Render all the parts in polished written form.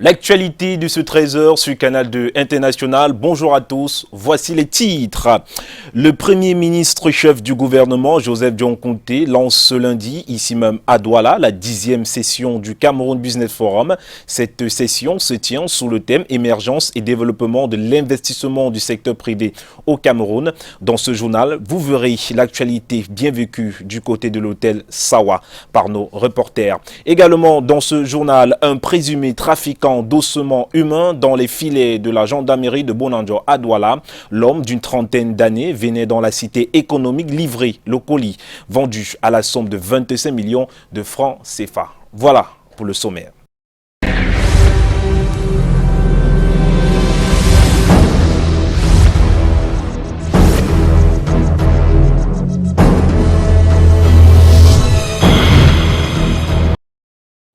L'actualité de ce 13h sur Canal 2 International. Bonjour à tous, voici les titres. Le Premier ministre chef du gouvernement, Joseph John Conté, lance ce lundi, ici même à Douala, la 10e session du Cameroun Business Forum. Cette session se tient sous le thème émergence et développement de l'investissement du secteur privé au Cameroun. Dans ce journal, vous verrez l'actualité bien vécue du côté de l'hôtel Sawa par nos reporters. Également dans ce journal, un présumé trafiquant d'ossements humains dans les filets de la gendarmerie de Bonanjo à Douala. L'homme d'une trentaine d'années venait dans la cité économique livrer le colis vendu à la somme de 25 millions de francs CFA. Voilà pour le sommaire.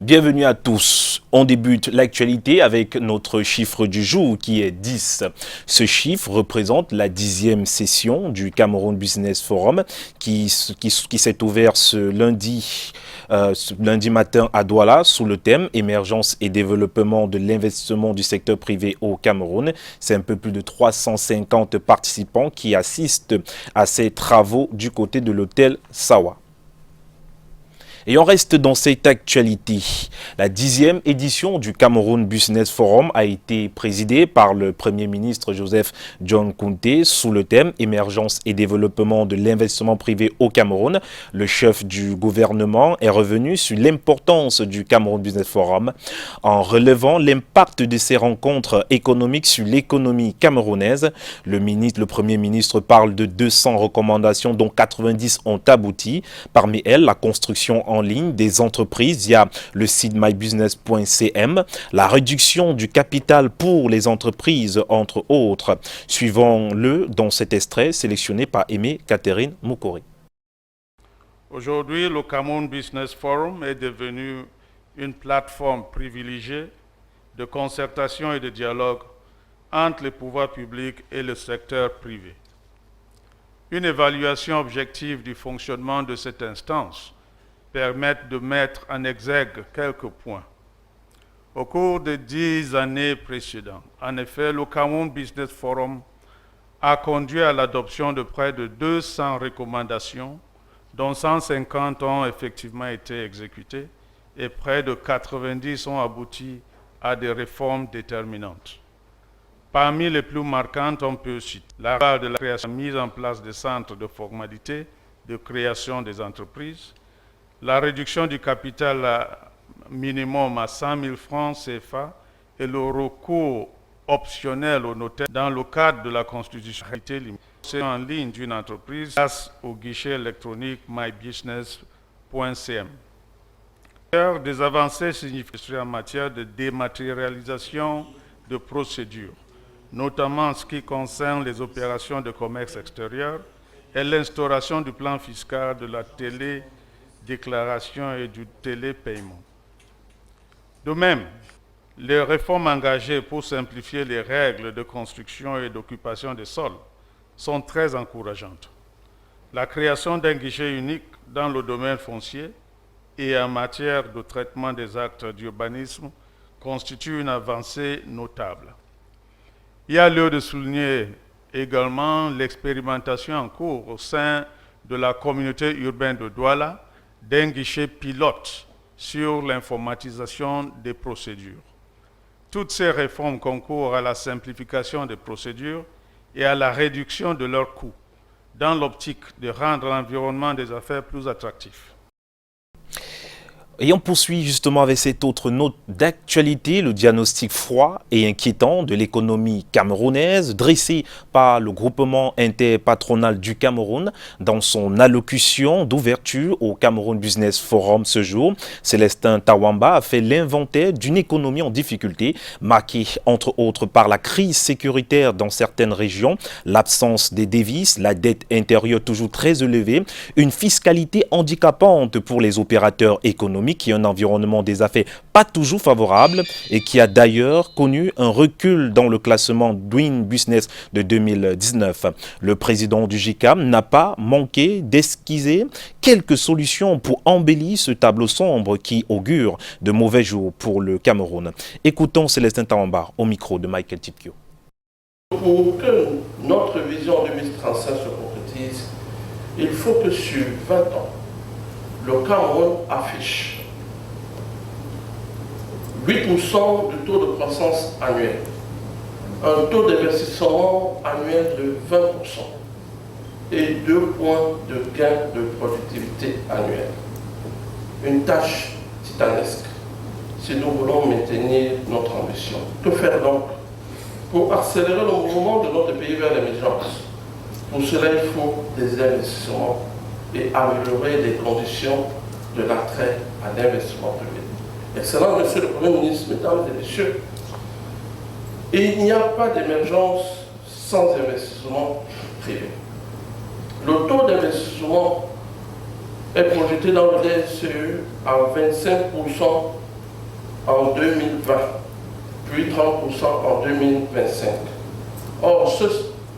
Bienvenue à tous. On débute l'actualité avec notre chiffre du jour qui est 10. Ce chiffre représente la 10e session du Cameroun Business Forum qui s'est ouvert ce lundi matin à Douala sous le thème émergence et développement de l'investissement du secteur privé au Cameroun. C'est un peu plus de 350 participants qui assistent à ces travaux du côté de l'hôtel Sawa. Et on reste dans cette actualité. La 10e édition du Cameroun Business Forum a été présidée par le Premier ministre Joseph John Conté sous le thème émergence et développement de l'investissement privé au Cameroun. Le chef du gouvernement est revenu sur l'importance du Cameroun Business Forum en relevant l'impact de ces rencontres économiques sur l'économie camerounaise. Le Premier ministre parle de 200 recommandations dont 90 ont abouti. Parmi elles, la construction en ligne des entreprises via le site mybusiness.cm, la réduction du capital pour les entreprises, entre autres. Suivons-le dans cet extrait sélectionné par Aimé Catherine Moukouri. Aujourd'hui, le Cameroun Business Forum est devenu une plateforme privilégiée de concertation et de dialogue entre les pouvoirs publics et le secteur privé. Une évaluation objective du fonctionnement de cette instance permet de mettre en exergue quelques points. Au cours des 10 années précédentes, en effet, le Cameroun Business Forum a conduit à l'adoption de près de 200 recommandations, dont 150 ont effectivement été exécutées et près de 90 ont abouti à des réformes déterminantes. Parmi les plus marquantes, on peut citer la de la création mise en place des centres de formalité de création des entreprises, la réduction du capital minimum à 100 000 francs CFA et le recours optionnel au notaire dans le cadre de la constitutionnalité limitée en ligne d'une entreprise grâce au guichet électronique mybusiness.cm. Des avancées significatives en matière de dématérialisation de procédures, notamment en ce qui concerne les opérations de commerce extérieur et l'instauration du plan fiscal de la télédéclaration et du télépaiement. De même, les réformes engagées pour simplifier les règles de construction et d'occupation des sols sont très encourageantes. La création d'un guichet unique dans le domaine foncier et en matière de traitement des actes d'urbanisme constitue une avancée notable. Il y a lieu de souligner également l'expérimentation en cours au sein de la communauté urbaine de Douala d'un guichet pilote sur l'informatisation des procédures. Toutes ces réformes concourent à la simplification des procédures et à la réduction de leurs coûts, dans l'optique de rendre l'environnement des affaires plus attractif. Et on poursuit justement avec cette autre note d'actualité, le diagnostic froid et inquiétant de l'économie camerounaise dressé par le groupement interpatronal du Cameroun dans son allocution d'ouverture au Cameroun Business Forum ce jour. Célestin Tawamba a fait l'inventaire d'une économie en difficulté, marquée entre autres par la crise sécuritaire dans certaines régions, l'absence des devises, la dette intérieure toujours très élevée, une fiscalité handicapante pour les opérateurs économiques, économique et un environnement des affaires pas toujours favorable et qui a d'ailleurs connu un recul dans le classement Doing Business de 2019. Le président du GICAM n'a pas manqué d'esquisser quelques solutions pour embellir ce tableau sombre qui augure de mauvais jours pour le Cameroun. Écoutons Célestin Tawamba au micro de Michael Tipkio. Pour que notre vision 2035 se concrétise, il faut que sur 20 ans, le Cameroun affiche 8% de taux de croissance annuel, un taux d'investissement annuel de 20% et 2 points de gain de productivité annuel. Une tâche titanesque si nous voulons maintenir notre ambition. Que faire donc pour accélérer le mouvement de notre pays vers l'émergence? Pour cela, il faut des investissements et améliorer les conditions de l'attrait à l'investissement privé. Excellent, Monsieur le Premier ministre, Mesdames et Messieurs, il n'y a pas d'émergence sans investissement privé. Le taux d'investissement est projeté dans le DSCE à 25% en 2020, puis 30% en 2025. Or, ce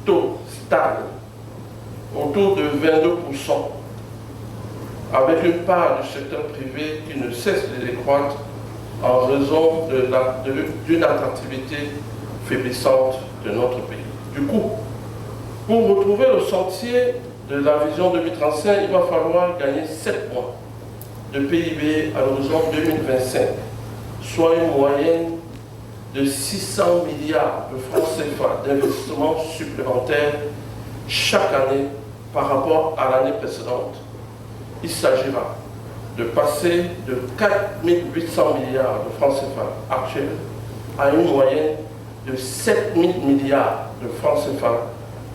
taux stable autour de 22%, avec une part du secteur privé qui ne cesse de décroître en raison d'une attractivité faiblissante de notre pays. Du coup, pour retrouver le sentier de la vision 2035, il va falloir gagner 7 points de PIB à l'horizon 2025, soit une moyenne de 600 milliards de francs CFA d'investissement supplémentaires chaque année par rapport à l'année précédente. Il s'agira de passer de 4 800 milliards de francs CFA actuels à une moyenne de 7 000 milliards de francs CFA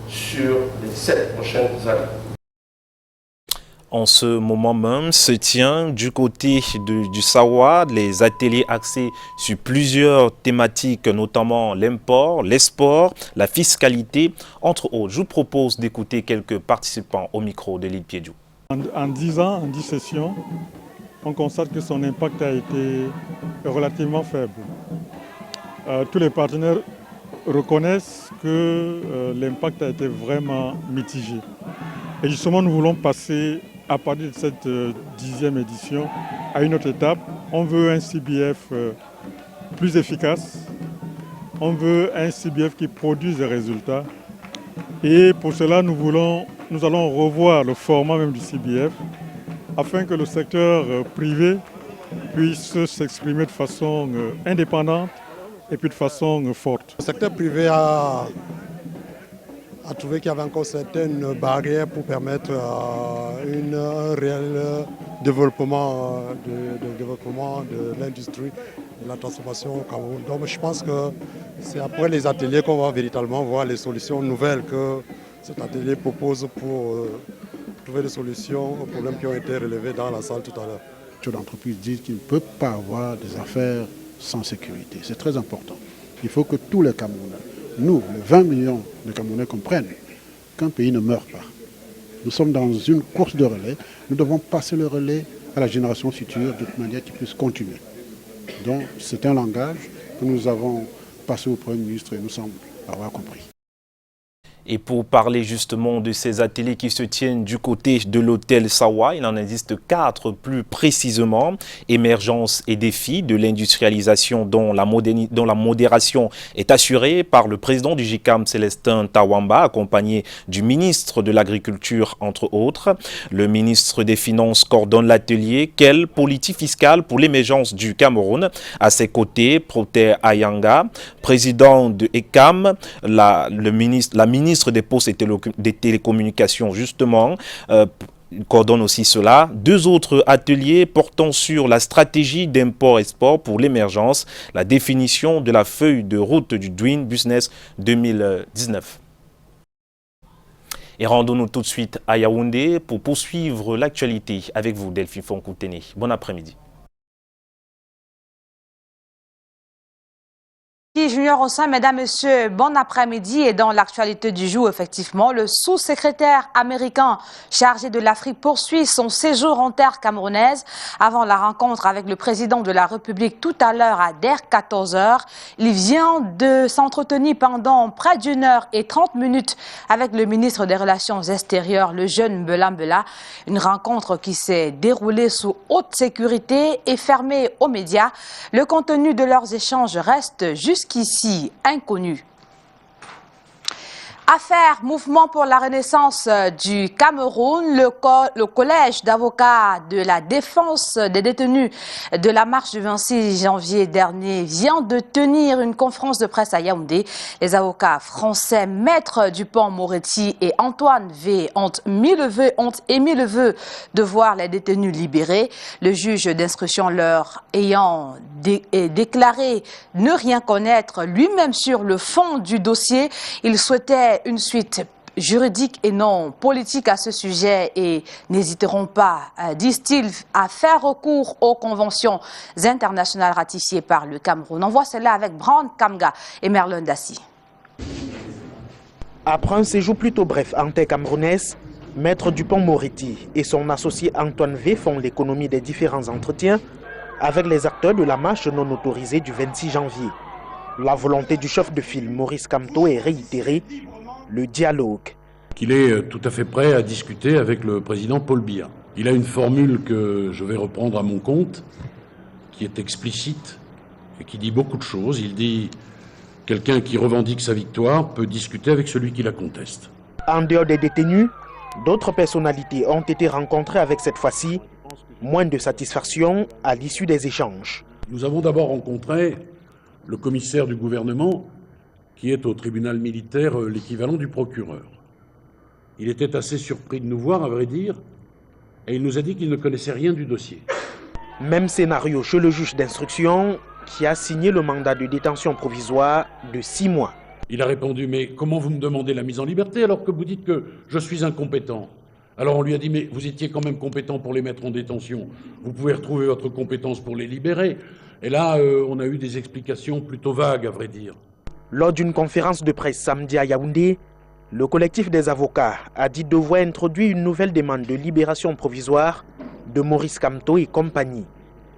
sur les 7 prochaines années. En ce moment même se tient du côté du Sawa les ateliers axés sur plusieurs thématiques, notamment l'import, l'export, la fiscalité, entre autres. Je vous propose d'écouter quelques participants au micro de Lille Piedjou. En 10 ans, en 10 sessions, on constate que son impact a été relativement faible. Tous les partenaires reconnaissent que l'impact a été vraiment mitigé. Et justement, nous voulons passer à partir de cette 10e édition à une autre étape. On veut un CBF plus efficace, on veut un CBF qui produise des résultats. Et pour cela, nous allons revoir le format même du CBF afin que le secteur privé puisse s'exprimer de façon indépendante et puis de façon forte. Le secteur privé a trouvé qu'il y avait encore certaines barrières pour permettre un réel développement de l'industrie, de la transformation au Cameroun. Donc je pense que c'est après les ateliers qu'on va véritablement voir les solutions nouvelles que cet atelier propose pour trouver des solutions aux problèmes qui ont été relevés dans la salle tout à l'heure. Toute l'entreprise dit qu'il ne peut pas avoir des affaires sans sécurité. C'est très important. Il faut que tous les Camerounais, nous, les 20 millions de Camerounais, comprennent qu'un pays ne meurt pas. Nous sommes dans une course de relais. Nous devons passer le relais à la génération future de manière qu'il puisse continuer. Donc c'est un langage que nous avons passé au Premier ministre et nous semble avoir compris. Et pour parler justement de ces ateliers qui se tiennent du côté de l'hôtel Sawa, il en existe 4 plus précisément. Émergence et défis de l'industrialisation dont la modération est assurée par le président du GICAM, Célestin Tawamba, accompagné du ministre de l'Agriculture, entre autres. Le ministre des Finances coordonne l'atelier. Quelle politique fiscale pour l'émergence du Cameroun? À ses côtés, Proter Ayanga, président de ECAM, la ministre des Postes et des Télécommunications, justement, coordonne aussi cela. 2 autres ateliers portant sur la stratégie d'import-export pour l'émergence, la définition de la feuille de route du Doing Business 2019. Et rendons-nous tout de suite à Yaoundé pour poursuivre l'actualité avec vous, Delphine Fonkoutene. Bon après-midi. Junior Ossin, mesdames, messieurs, bon après-midi. Et dans l'actualité du jour, effectivement, le sous-secrétaire américain chargé de l'Afrique poursuit son séjour en terre camerounaise avant la rencontre avec le président de la République tout à l'heure à DER 14h. Il vient de s'entretenir pendant près d'1h30 avec le ministre des Relations extérieures, le jeune Mbela Mbela. Une rencontre qui s'est déroulée sous haute sécurité et fermée aux médias. Le contenu de leurs échanges reste jusqu'ici inconnu. Affaire Mouvement pour la Renaissance du Cameroun, le collège d'avocats de la défense des détenus de la marche du 26 janvier dernier vient de tenir une conférence de presse à Yaoundé. Les avocats français Maître Dupont-Moretti et Antoine V ont émis le vœu de voir les détenus libérés. Le juge d'instruction leur ayant déclaré ne rien connaître lui-même sur le fond du dossier, il souhaitait une suite juridique et non politique à ce sujet et n'hésiteront pas, disent-ils, à faire recours aux conventions internationales ratifiées par le Cameroun. On voit cela avec Brand Kamga et Merlin Dassi. Après un séjour plutôt bref en terre camerounaise, Maître Dupont-Moretti et son associé Antoine V font l'économie des différents entretiens avec les acteurs de la marche non autorisée du 26 janvier. La volonté du chef de file Maurice Kamto est réitérée, le dialogue. Il est tout à fait prêt à discuter avec le président Paul Biya. Il a une formule que je vais reprendre à mon compte, qui est explicite et qui dit beaucoup de choses. Il dit « Quelqu'un qui revendique sa victoire peut discuter avec celui qui la conteste ». En dehors des détenus, d'autres personnalités ont été rencontrées avec cette fois-ci moins de satisfaction à l'issue des échanges. Nous avons d'abord rencontré le commissaire du gouvernement qui est au tribunal militaire l'équivalent du procureur. Il était assez surpris de nous voir, à vrai dire, et il nous a dit qu'il ne connaissait rien du dossier. Même scénario chez le juge d'instruction qui a signé le mandat de détention provisoire de 6 mois. Il a répondu « Mais comment vous me demandez la mise en liberté alors que vous dites que je suis incompétent ?» Alors on lui a dit « Mais vous étiez quand même compétent pour les mettre en détention. Vous pouvez retrouver votre compétence pour les libérer. » Et là, on a eu des explications plutôt vagues, à vrai dire. Lors d'une conférence de presse samedi à Yaoundé, le collectif des avocats a dit devoir introduire une nouvelle demande de libération provisoire de Maurice Kamto et compagnie.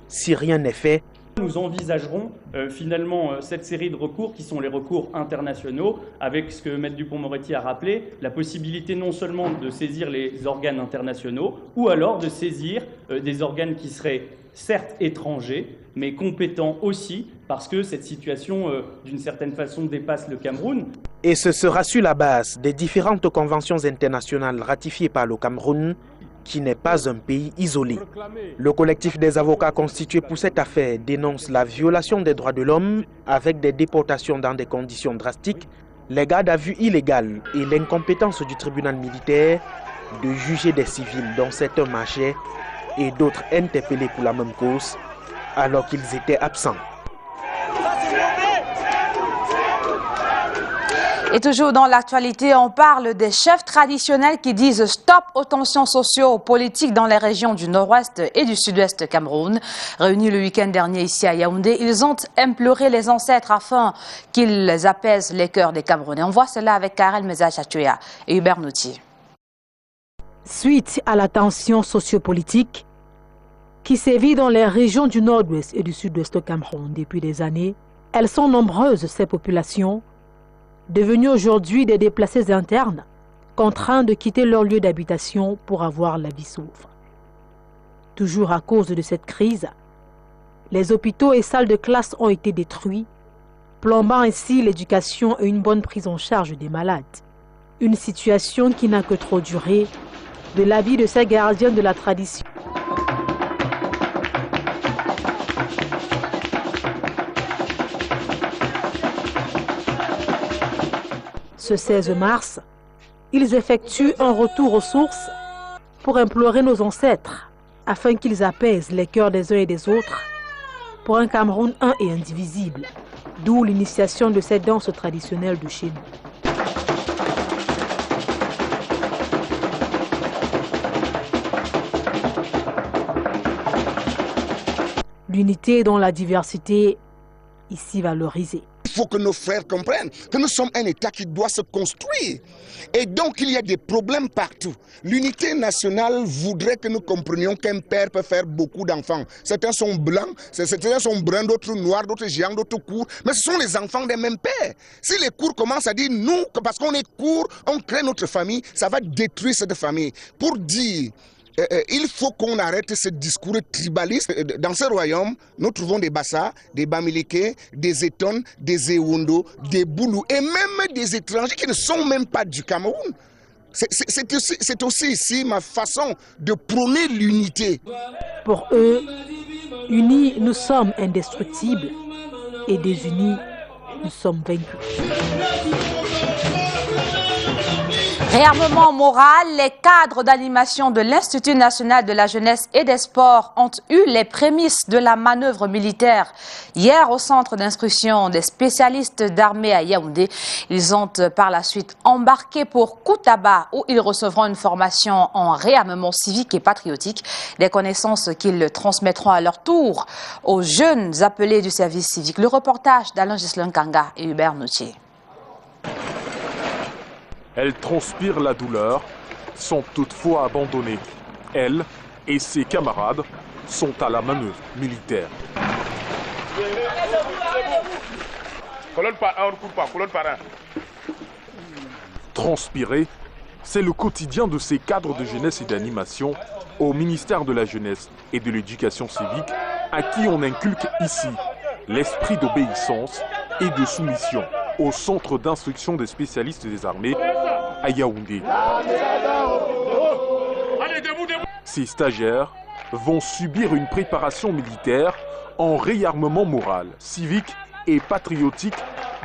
Si rien n'est fait, nous envisagerons finalement cette série de recours qui sont les recours internationaux avec ce que Maître Dupont-Moretti a rappelé, la possibilité non seulement de saisir les organes internationaux ou alors de saisir des organes qui seraient certes étrangers mais compétents aussi parce que cette situation d'une certaine façon dépasse le Cameroun. Et ce sera sur la base des différentes conventions internationales ratifiées par le Cameroun qui n'est pas un pays isolé. Le collectif des avocats constitué pour cette affaire dénonce la violation des droits de l'homme avec des déportations dans des conditions drastiques, les gardes à vue illégales et l'incompétence du tribunal militaire de juger des civils dont certains marchaient et d'autres interpellés pour la même cause alors qu'ils étaient absents. Et toujours dans l'actualité, on parle des chefs traditionnels qui disent stop aux tensions socio-politiques dans les régions du nord-ouest et du sud-ouest Cameroun. Réunis le week-end dernier ici à Yaoundé, ils ont imploré les ancêtres afin qu'ils apaisent les cœurs des Camerounais. On voit cela avec Karel Meza-Chachoya et Hubert Nauti. Suite à la tension sociopolitique qui sévit dans les régions du nord-ouest et du sud-ouest au Cameroun depuis des années, elles sont nombreuses, ces populations, devenus aujourd'hui des déplacés internes, contraints de quitter leur lieu d'habitation pour avoir la vie sauve. Toujours à cause de cette crise, les hôpitaux et salles de classe ont été détruits, plombant ainsi l'éducation et une bonne prise en charge des malades. Une situation qui n'a que trop duré, de l'avis de ces gardiens de la tradition. Ce 16 mars, ils effectuent un retour aux sources pour implorer nos ancêtres afin qu'ils apaisent les cœurs des uns et des autres pour un Cameroun un et indivisible, d'où l'initiation de cette danse traditionnelle de chez nous. L'unité dans la diversité ici valorisé. Il faut que nos frères comprennent que nous sommes un État qui doit se construire. Et donc il y a des problèmes partout. L'unité nationale voudrait que nous comprenions qu'un père peut faire beaucoup d'enfants. Certains sont blancs, certains sont bruns, d'autres noirs, d'autres géants, d'autres courts. Mais ce sont les enfants des mêmes pères. Si les courts commencent à dire nous, parce qu'on est courts, on crée notre famille, ça va détruire cette famille. Pour dire... il faut qu'on arrête ce discours tribaliste. Dans ce royaume, nous trouvons des Bassa, des Bamileke, des Eton, des Ewondo, des Boulou et même des étrangers qui ne sont même pas du Cameroun. C'est aussi ici ma façon de prôner l'unité. Pour eux, unis, nous sommes indestructibles et désunis, nous sommes vaincus. Réarmement moral, les cadres d'animation de l'Institut national de la jeunesse et des sports ont eu les prémices de la manœuvre militaire. Hier, au centre d'instruction des spécialistes d'armée à Yaoundé, ils ont par la suite embarqué pour Koutaba, où ils recevront une formation en réarmement civique et patriotique, des connaissances qu'ils transmettront à leur tour aux jeunes appelés du service civique. Le reportage d'Alain Gislain Kanga et Hubert Noutier. Elles transpirent la douleur, sont toutefois abandonnées. Elle et ses camarades sont à la manœuvre militaire. Colonne par un, on ne court pas, colonne par un. Transpirer, c'est le quotidien de ces cadres de jeunesse et d'animation au ministère de la Jeunesse et de l'Éducation civique, à qui on inculque ici l'esprit d'obéissance et de soumission au centre d'instruction des spécialistes des armées à Yaoundé. Ces stagiaires vont subir une préparation militaire en réarmement moral, civique et patriotique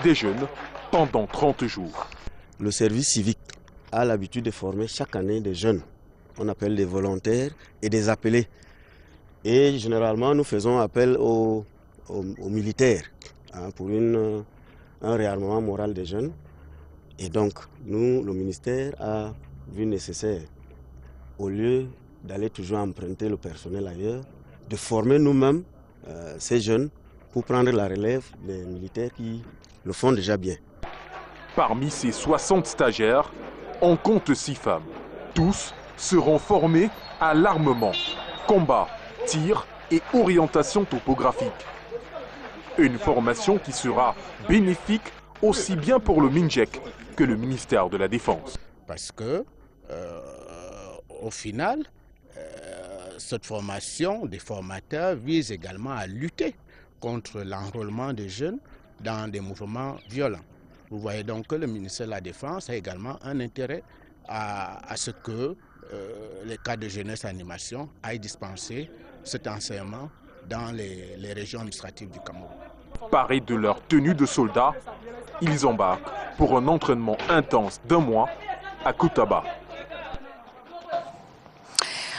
des jeunes pendant 30 jours. Le service civique a l'habitude de former chaque année des jeunes. On appelle des volontaires et des appelés. Et généralement, nous faisons appel aux militaires pour un réarmement moral des jeunes. Et donc, nous, le ministère a vu nécessaire, au lieu d'aller toujours emprunter le personnel ailleurs, de former nous-mêmes ces jeunes pour prendre la relève des militaires qui le font déjà bien. Parmi ces 60 stagiaires, on compte 6 femmes. Tous seront formés à l'armement, combat, tir et orientation topographique. Une formation qui sera bénéfique aussi bien pour le MINJEC que le ministère de la Défense. Parce que, au final, cette formation des formateurs vise également à lutter contre l'enrôlement des jeunes dans des mouvements violents. Vous voyez donc que le ministère de la Défense a également un intérêt à ce que les cadres de jeunesse et animation aillent dispenser cet enseignement dans les régions administratives du Cameroun. Parés de leur tenue de soldats, ils embarquent pour un entraînement intense d'1 mois à Koutaba.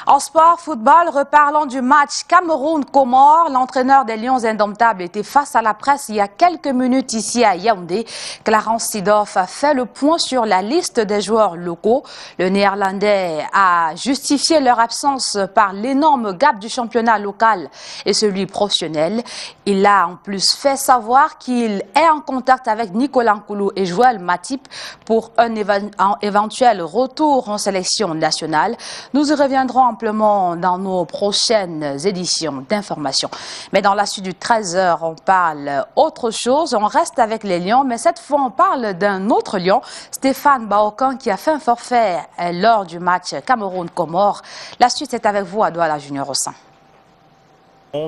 En sport, football, reparlons du match Cameroun-Comores. L'entraîneur des Lions Indomptables était face à la presse il y a quelques minutes ici à Yaoundé. Clarence Seedorf a fait le point sur la liste des joueurs locaux. Le Néerlandais a justifié leur absence par l'énorme gap du championnat local et celui professionnel. Il a en plus fait savoir qu'il est en contact avec Nicolas Nkoulou et Joël Matip pour un éventuel retour en sélection nationale. Nous y reviendrons amplement dans nos prochaines éditions d'information. Mais dans la suite du 13h, on parle autre chose. On reste avec les Lions, mais cette fois, on parle d'un autre Lion, Stéphane Baokan, qui a fait un forfait lors du match Cameroun-Comores. La suite est avec vous à Douala Junior au sein.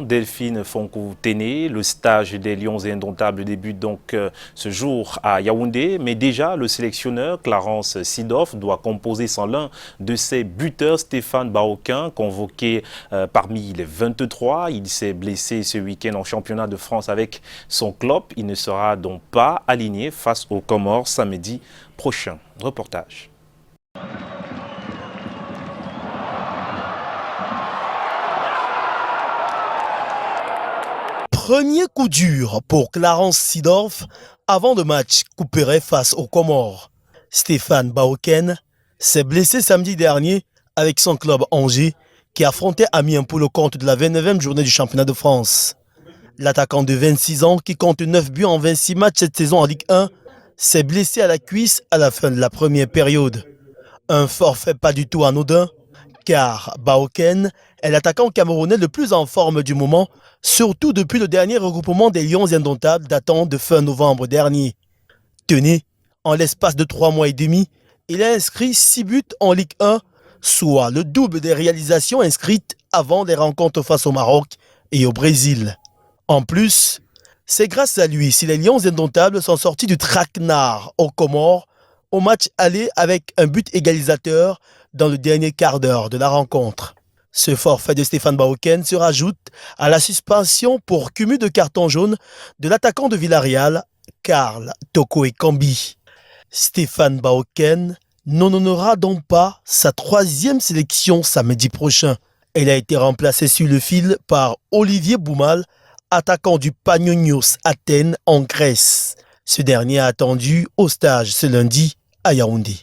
Delphine Fonkou-Téné, le stage des Lions Indomptables débute donc ce jour à Yaoundé, mais déjà le sélectionneur Clarence Seedorf doit composer sans l'un de ses buteurs, Stéphane Baokan, convoqué parmi les 23. Il s'est blessé ce week-end en championnat de France avec son club. Il ne sera donc pas aligné face aux Comores samedi prochain. Reportage. Premier coup dur pour Clarence Seedorf avant le match couperet face aux Comores. Stéphane Baokan s'est blessé samedi dernier avec son club Angers qui affrontait Amiens pour le compte de la 29e journée du championnat de France. L'attaquant de 26 ans qui compte 9 buts en 26 matchs cette saison en Ligue 1 s'est blessé à la cuisse à la fin de la première période. Un forfait pas du tout anodin, car Baoken est l'attaquant camerounais le plus en forme du moment, surtout depuis le dernier regroupement des Lions indomptables datant de fin novembre dernier. Tenez, en l'espace de 3 mois et demi, il a inscrit 6 buts en Ligue 1, soit le double des réalisations inscrites avant les rencontres face au Maroc et au Brésil. En plus, c'est grâce à lui si les Lions indomptables sont sortis du traquenard aux Comores au match aller avec un but égalisateur dans le dernier quart d'heure de la rencontre. Ce forfait de Stéphane Baoken se rajoute à la suspension pour cumul de cartons jaunes de l'attaquant de Villarreal, Karl Toko Ekambi. Stéphane Baoken n'honorera donc pas sa 3e sélection samedi prochain. Elle a été remplacée sur le fil par Olivier Boumal, attaquant du Panionios Athènes en Grèce. Ce dernier a attendu au stage ce lundi à Yaoundé.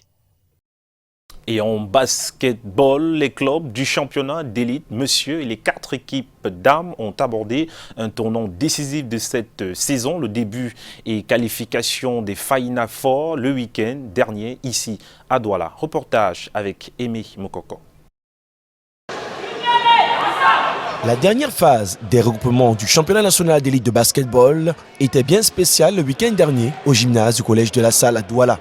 Et en basketball, les clubs du championnat d'élite, monsieur, et les 4 équipes dames ont abordé un tournant décisif de cette saison. Le début et qualification des Final Four le week-end dernier ici à Douala. Reportage avec Aimé Mokoko. La dernière phase des regroupements du championnat national d'élite de basketball était bien spéciale le week-end dernier au gymnase du collège de la Salle à Douala.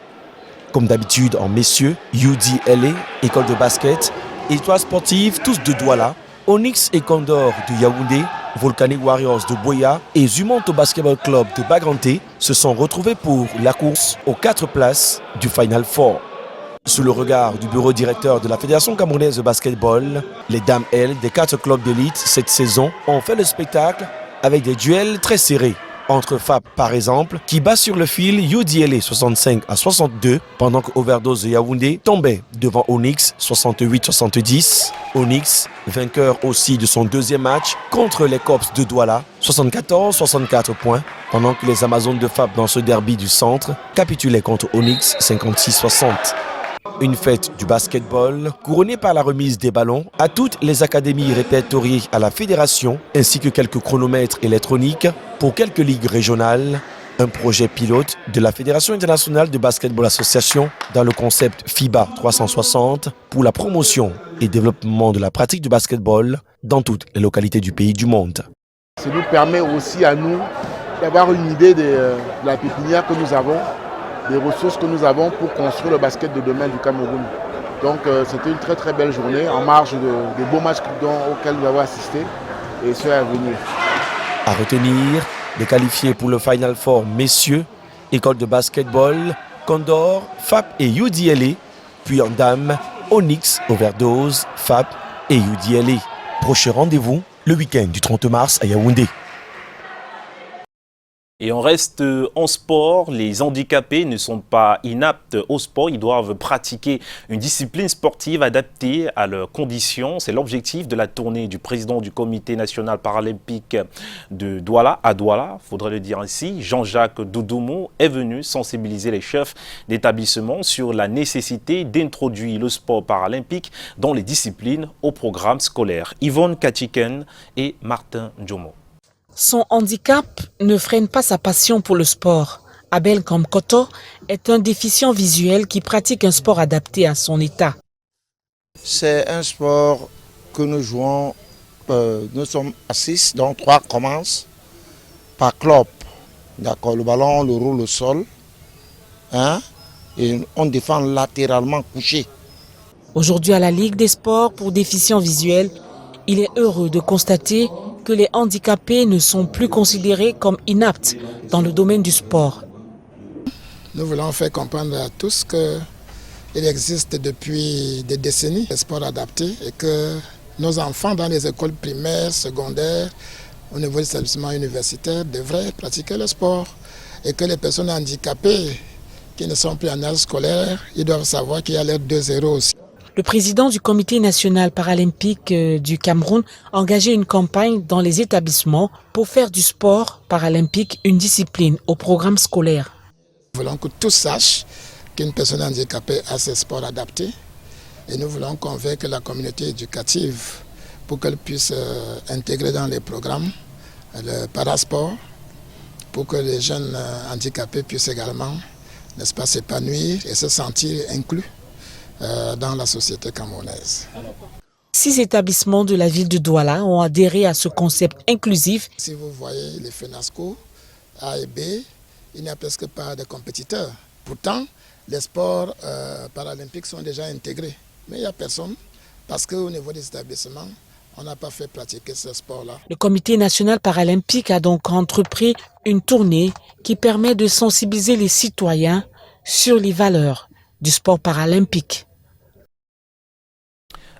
Comme d'habitude en messieurs, UDLA, école de basket, étoiles sportives tous de Douala, Onyx et Condor de Yaoundé, Volcanic Warriors de Boya et Zumonto Basketball Club de Baganté se sont retrouvés pour la course aux 4 places du Final Four. Sous le regard du bureau directeur de la Fédération camerounaise de basketball, les dames, elles, des 4 clubs d'élite cette saison ont fait le spectacle avec des duels très serrés. Entre FAP, par exemple, qui bat sur le fil UDLA 65-62, pendant que Overdose de Yaoundé tombait devant Onyx 68-70. Onyx, vainqueur aussi de son 2e match contre les Cops de Douala, 74-64 points, pendant que les Amazones de FAP dans ce derby du centre capitulaient contre Onyx 56-60. Une fête du basketball couronnée par la remise des ballons à toutes les académies répertoriées à la fédération ainsi que quelques chronomètres électroniques pour quelques ligues régionales. Un projet pilote de la Fédération internationale de basketball association dans le concept FIBA 360 pour la promotion et développement de la pratique du basketball dans toutes les localités du pays du monde. Ça nous permet aussi à nous d'avoir une idée de la pépinière que nous avons, des ressources que nous avons pour construire le basket de demain du Cameroun. Donc c'était une très très belle journée en marge des beaux matchs auxquels nous avons assisté et ceux à venir. À retenir, les qualifiés pour le Final Four messieurs, école de basketball, Condor, FAP et UDLA, puis en dames, Onyx, Overdose, FAP et UDLA. Prochain rendez-vous le week-end du 30 mars à Yaoundé. Et on reste en sport, les handicapés ne sont pas inaptes au sport, ils doivent pratiquer une discipline sportive adaptée à leurs conditions. C'est l'objectif de la tournée du président du comité national paralympique de Douala, à Douala, faudrait le dire ainsi. Jean-Jacques Doudoumou est venu sensibiliser les chefs d'établissement sur la nécessité d'introduire le sport paralympique dans les disciplines au programme scolaire. Yvonne Kachiken et Martin Djomo. Son handicap ne freine pas sa passion pour le sport. Abel Kamkoto est un déficient visuel qui pratique un sport adapté à son état. C'est un sport que nous jouons, nous sommes à 6, donc 3 commencent par club. D'accord, le ballon, le roule au sol, et on défend latéralement couché. Aujourd'hui à la Ligue des sports pour déficients visuels, il est heureux de constater que les handicapés ne sont plus considérés comme inaptes dans le domaine du sport. Nous voulons faire comprendre à tous qu'il existe depuis des décennies des sports adaptés et que nos enfants dans les écoles primaires, secondaires, au niveau des établissements universitaires devraient pratiquer le sport et que les personnes handicapées qui ne sont plus en âge scolaire, ils doivent savoir qu'il y a l'air 2-0 aussi. Le président du comité national paralympique du Cameroun a engagé une campagne dans les établissements pour faire du sport paralympique une discipline au programme scolaire. Nous voulons que tous sachent qu'une personne handicapée a ses sports adaptés et nous voulons convaincre la communauté éducative pour qu'elle puisse intégrer dans les programmes le parasport, pour que les jeunes handicapés puissent également, n'est-ce pas, s'épanouir et se sentir inclus dans la société camerounaise. 6 établissements de la ville de Douala ont adhéré à ce concept inclusif. Si vous voyez les FENASCO A et B, il n'y a presque pas de compétiteurs. Pourtant, les sports paralympiques sont déjà intégrés. Mais il n'y a personne parce qu'au niveau des établissements, on n'a pas fait pratiquer ce sport-là. Le Comité national paralympique a donc entrepris une tournée qui permet de sensibiliser les citoyens sur les valeurs du sport paralympique.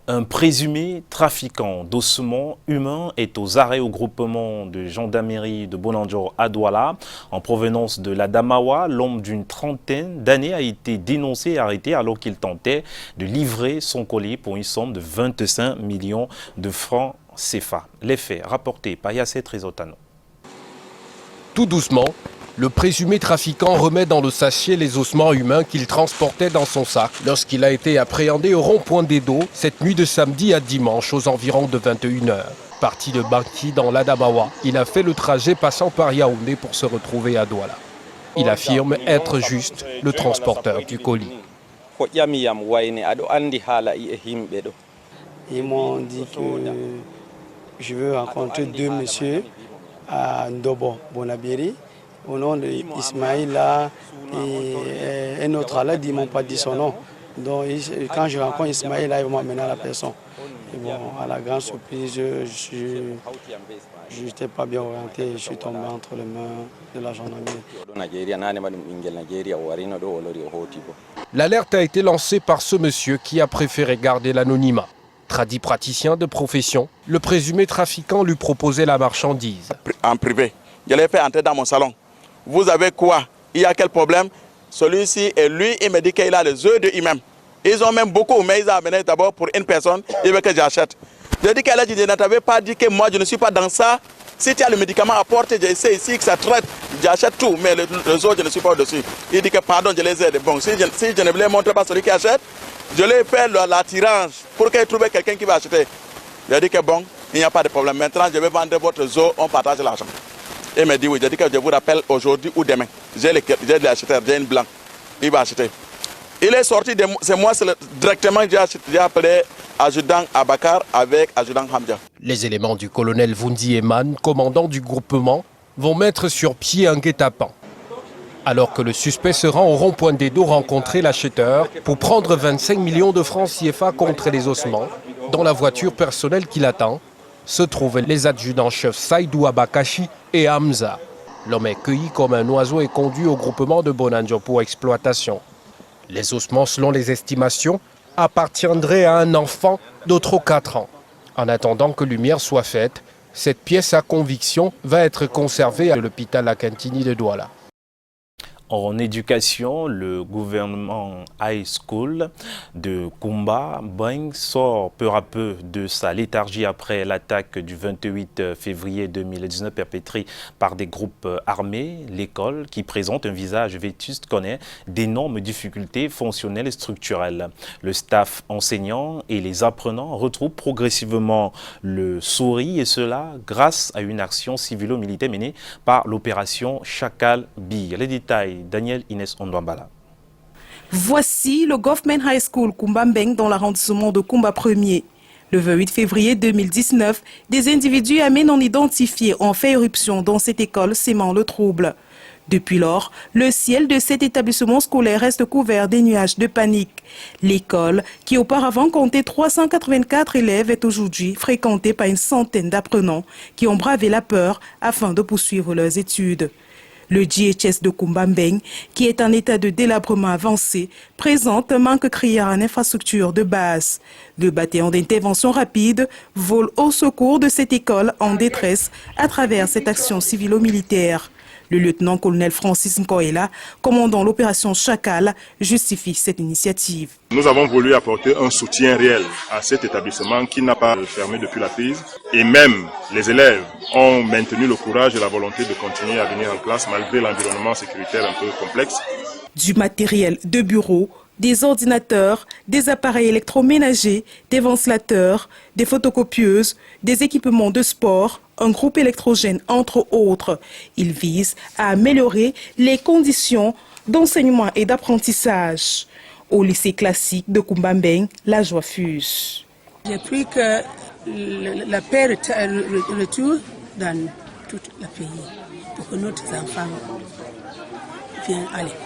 Un présumé trafiquant d'ossements humains est aux arrêts au groupement de gendarmerie de Bonanjo à Douala. En provenance de l'Adamawa, l'homme d'une trentaine d'années a été dénoncé et arrêté alors qu'il tentait de livrer son colis pour une somme de 25 millions de francs CFA. Les faits rapportés par Yassé Trizotano. Tout doucement, le présumé trafiquant remet dans le sachet les ossements humains qu'il transportait dans son sac lorsqu'il a été appréhendé au rond-point d'Edo cette nuit de samedi à dimanche aux environs de 21h. Parti de Banki dans l'Adamawa, il a fait le trajet passant par Yaoundé pour se retrouver à Douala. Il affirme être juste le transporteur du colis. Ils m'ont dit que je veux rencontrer 2 messieurs à Ndobo, Bonabiri, au nom d'Ismaïla et un autre là, ils m'ont pas dit son nom. Donc quand je rencontre Ismaïla, ils vont m'amener à la personne. Et bon, à la grande surprise, je n'étais pas bien orienté, je suis tombé entre les mains de la gendarmerie. L'alerte a été lancée par ce monsieur qui a préféré garder l'anonymat. Tradit praticien de profession, le présumé trafiquant lui proposait la marchandise. En privé, je l'ai fait entrer dans mon salon. Vous avez quoi? Il y a quel problème? Celui-ci et lui, il me dit qu'il a les œufs de lui-même. Ils ont même beaucoup, mais ils ont amené d'abord pour une personne, il veut que j'achète. Je dis qu'elle a dit, je ne t'avais pas dit que moi je ne suis pas dans ça. Si tu as le médicament à porter, je sais ici que ça traite, j'achète tout, mais les autres, je ne suis pas au-dessus. Il dit que pardon, je les aide. Bon, si je ne voulais montrer pas celui qui achète, je l'ai fait l'attirage pour qu'il trouve quelqu'un qui va acheter. Je dis que bon, il n'y a pas de problème. Maintenant, je vais vendre votre zoo, on partage l'argent. Il me dit oui, je dis que je vous rappelle aujourd'hui ou demain. J'ai l'acheteur, j'ai une blanc. Il va acheter. Il est sorti, c'est moi directement que j'ai appelé adjudant Abakar avec adjudant Hamdia. Les éléments du colonel Vundi Eman, commandant du groupement, vont mettre sur pied un guet-apens. Alors que le suspect se rend au rond-point d'Edo rencontrer l'acheteur pour prendre 25 millions de francs CFA contre les ossements, dans la voiture personnelle qui l'attend, se trouvent les adjudants-chefs Saïdou Abakashi et Hamza. L'homme est cueilli comme un oiseau et conduit au groupement de Bonanjo pour exploitation. Les ossements, selon les estimations, appartiendraient à un enfant de trop 4 ans. En attendant que lumière soit faite, cette pièce à conviction va être conservée à l'hôpital Akantini de Douala. En éducation, le gouvernement High School de Kumba Beng sort peu à peu de sa léthargie après l'attaque du 28 février 2019 perpétrée par des groupes armés. L'école, qui présente un visage vétuste, connaît d'énormes difficultés fonctionnelles et structurelles. Le staff enseignant et les apprenants retrouvent progressivement le sourire, et cela grâce à une action civilo-militaire menée par l'opération Chacal Bille. Les détails, Daniel Inès Ondwambala. Voici le Government High School Kumba Beng dans l'arrondissement de Kumba 1er. Le 28 février 2019, des individus armés non identifiés ont fait éruption dans cette école, sémant le trouble. Depuis lors, le ciel de cet établissement scolaire reste couvert des nuages de panique. L'école, qui auparavant comptait 384 élèves, est aujourd'hui fréquentée par une centaine d'apprenants qui ont bravé la peur afin de poursuivre leurs études. Le GHS de Kumba Beng, qui est en état de délabrement avancé, présente un manque criard en infrastructure de base. Le bataillon d'intervention rapide vole au secours de cette école en détresse à travers cette action civilo-militaire. Le lieutenant-colonel Francis Nkoela, commandant l'opération Chacal, justifie cette initiative. Nous avons voulu apporter un soutien réel à cet établissement qui n'a pas fermé depuis la crise. Et même les élèves ont maintenu le courage et la volonté de continuer à venir en classe malgré l'environnement sécuritaire un peu complexe. Du matériel de bureau, des ordinateurs, des appareils électroménagers, des ventilateurs, des photocopieuses, des équipements de sport un groupe électrogène entre autres. Il vise à améliorer les conditions d'enseignement et d'apprentissage. Au lycée classique de Kumbambeng, la joie fuse. J'ai pris que la paix retourne dans tout le pays pour que nos enfants viennent à l'école.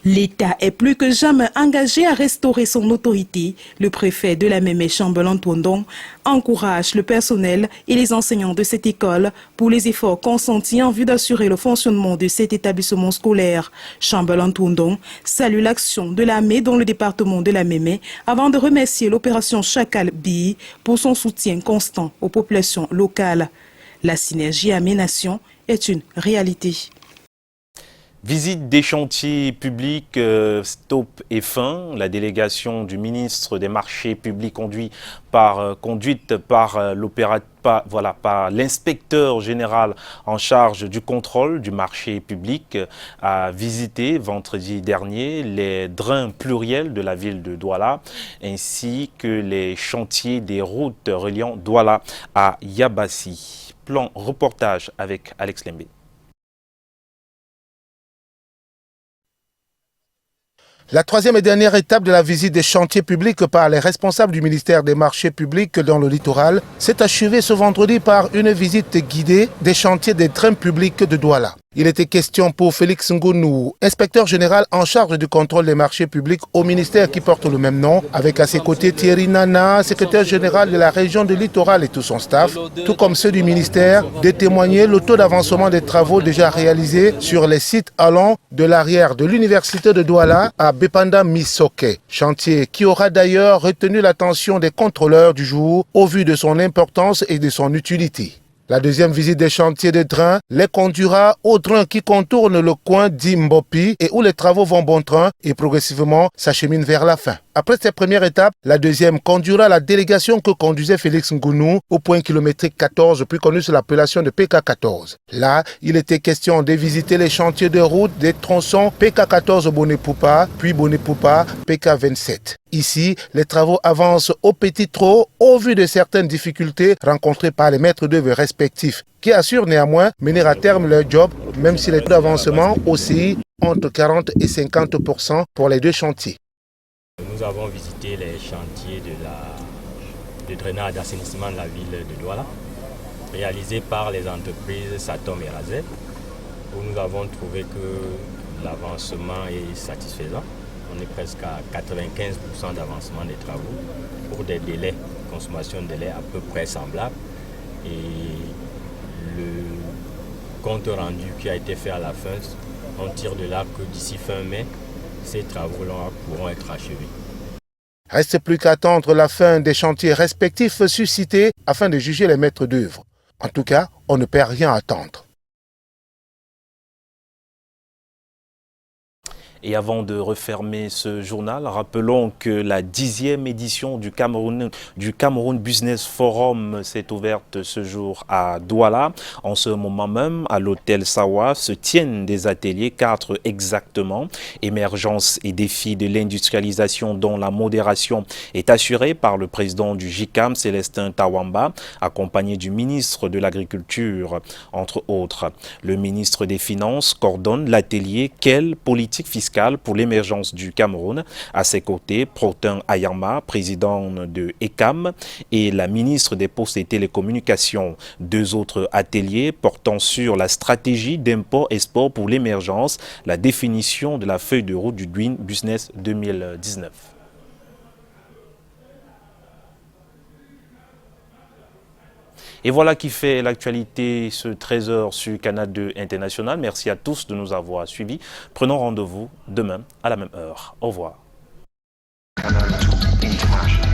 L'État est plus que jamais engagé à restaurer son autorité. Le préfet de la Mémé, Chambellan Twondong, encourage le personnel et les enseignants de cette école pour les efforts consentis en vue d'assurer le fonctionnement de cet établissement scolaire. Chambellan Twondong salue l'action de l'armée dans le département de la Mémé avant de remercier l'opération Chacal Bi pour son soutien constant aux populations locales. La synergie armée-nation est une réalité. Visite des chantiers publics, stop et fin. La délégation du ministre des Marchés publics conduite par l'inspecteur général en charge du contrôle du marché public a visité vendredi dernier les drains pluriels de la ville de Douala ainsi que les chantiers des routes reliant Douala à Yabassi. Plan reportage avec Alex Lembe. La troisième et dernière étape de la visite des chantiers publics par les responsables du ministère des Marchés publics dans le littoral s'est achevée ce vendredi par une visite guidée des chantiers des trains publics de Douala. Il était question pour Félix Ngounou, inspecteur général en charge du contrôle des marchés publics au ministère qui porte le même nom, avec à ses côtés Thierry Nana, secrétaire général de la région du littoral et tout son staff, tout comme ceux du ministère, de témoigner le taux d'avancement des travaux déjà réalisés sur les sites allant de l'arrière de l'université de Douala à Bepanda Misoke. Chantier qui aura d'ailleurs retenu l'attention des contrôleurs du jour au vu de son importance et de son utilité. La deuxième visite des chantiers de train les conduira au train qui contourne le coin d'Imbopi et où les travaux vont bon train et progressivement s'acheminent vers la fin. Après cette première étape, la deuxième conduira la délégation que conduisait Félix Ngounou au point kilométrique 14, plus connu sous l'appellation de PK14. Là, il était question de visiter les chantiers de route des tronçons PK14 Bonepoupa, puis Bonepoupa PK27. Ici, les travaux avancent au petit trot au vu de certaines difficultés rencontrées par les maîtres d'œuvre respectifs, qui assurent néanmoins mener à terme leur job, même si les taux d'avancement oscillent entre 40 et 50% pour les deux chantiers. Nous avons visité les chantiers de drainage d'assainissement de la ville de Douala, réalisés par les entreprises Satom et Razel, où nous avons trouvé que l'avancement est satisfaisant. On est presque à 95% d'avancement des travaux pour des délais, consommation de délais à peu près semblables. Et le compte rendu qui a été fait à la fin, on tire de là que d'ici fin mai, ces travaux-là pourront être achevés. Reste plus qu'à attendre la fin des chantiers respectifs suscités afin de juger les maîtres d'œuvre. En tout cas, on ne perd rien à attendre. Et avant de refermer ce journal, rappelons que la 10e édition du Cameroun Business Forum s'est ouverte ce jour à Douala. En ce moment même, à l'hôtel Sawa, se tiennent des ateliers, 4 exactement. Émergence et défis de l'industrialisation dont la modération est assurée par le président du JICAM, Célestin Tawamba, accompagné du ministre de l'Agriculture, entre autres. Le ministre des Finances coordonne l'atelier « Quelle politique fiscale pour l'émergence du Cameroun ». À ses côtés, Protin Ayama, président de ECAM, et la ministre des Postes et Télécommunications. 2 autres ateliers portant sur la stratégie d'import-export pour l'émergence, la définition de la feuille de route du Doing Business 2019. Et voilà qui fait l'actualité ce 13h sur Canal 2 International. Merci à tous de nous avoir suivis. Prenons rendez-vous demain à la même heure. Au revoir. Canal 2 International.